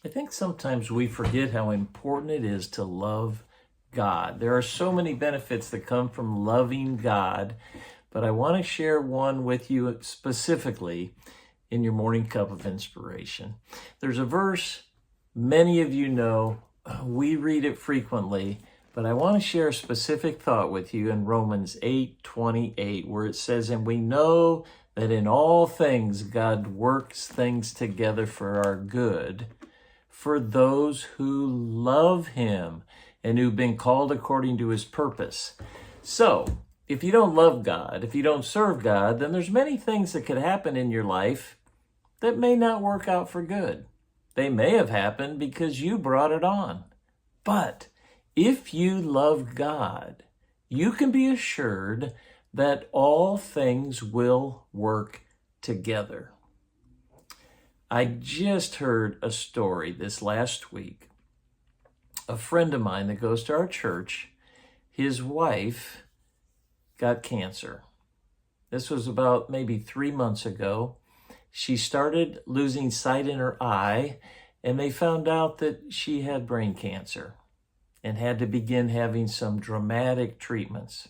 I think sometimes we forget how important it is to love God. There are so many benefits that come from loving God, but I want to share one with you specifically in your morning cup of inspiration. There's a verse many of you know, we read it frequently, but I want to share a specific thought with you in Romans 8:28, where it says, "And we know that in all things God works things together for our good, for those who love him and who've been called according to his purpose." So, if you don't love God, if you don't serve God, then there's many things that could happen in your life that may not work out for good. They may have happened because you brought it on. But if you love God, you can be assured that all things will work together. I just heard a story this last week. A friend of mine that goes to our church, his wife got cancer. This was about maybe 3 months ago. She started losing sight in her eye, and they found out that she had brain cancer and had to begin having some dramatic treatments.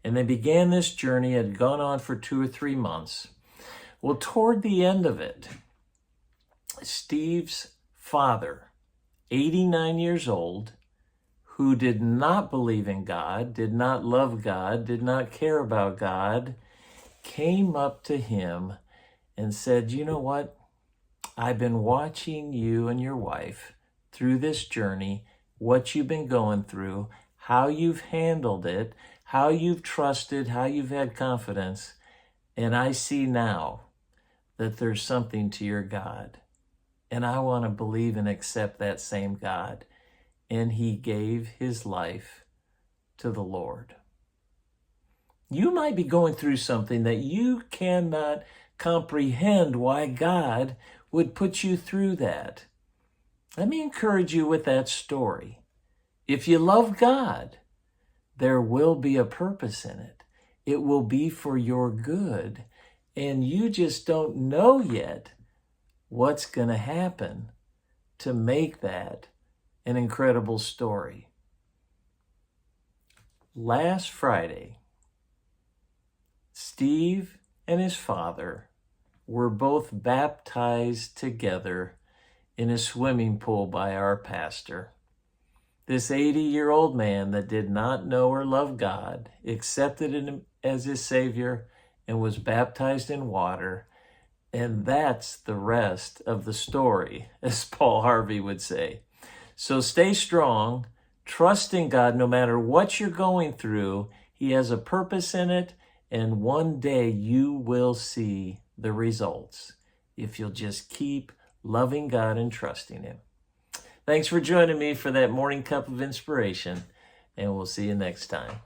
And they began this journey. It had gone on for 2 or 3 months. Well, toward the end of it, Steve's father, 89 years old, who did not believe in God, did not love God, did not care about God, came up to him and said, "You know what? I've been watching you and your wife through this journey, what you've been going through, how you've handled it, how you've trusted, how you've had confidence, and I see now that there's something to your God. And I want to believe and accept that same God." And he gave his life to the Lord. You might be going through something that you cannot comprehend why God would put you through that. Let me encourage you with that story. If you love God, there will be a purpose in it. It will be for your good. And you just don't know yet what's going to happen to make that an incredible story. Last Friday, Steve and his father were both baptized together in a swimming pool by our pastor. This 80-year-old man that did not know or love God accepted him as his Savior and was baptized in water. And that's the rest of the story, as Paul Harvey would say. So stay strong, trust in God no matter what you're going through. He has a purpose in it, and one day you will see the results if you'll just keep loving God and trusting him. Thanks for joining me for that morning cup of inspiration, and we'll see you next time.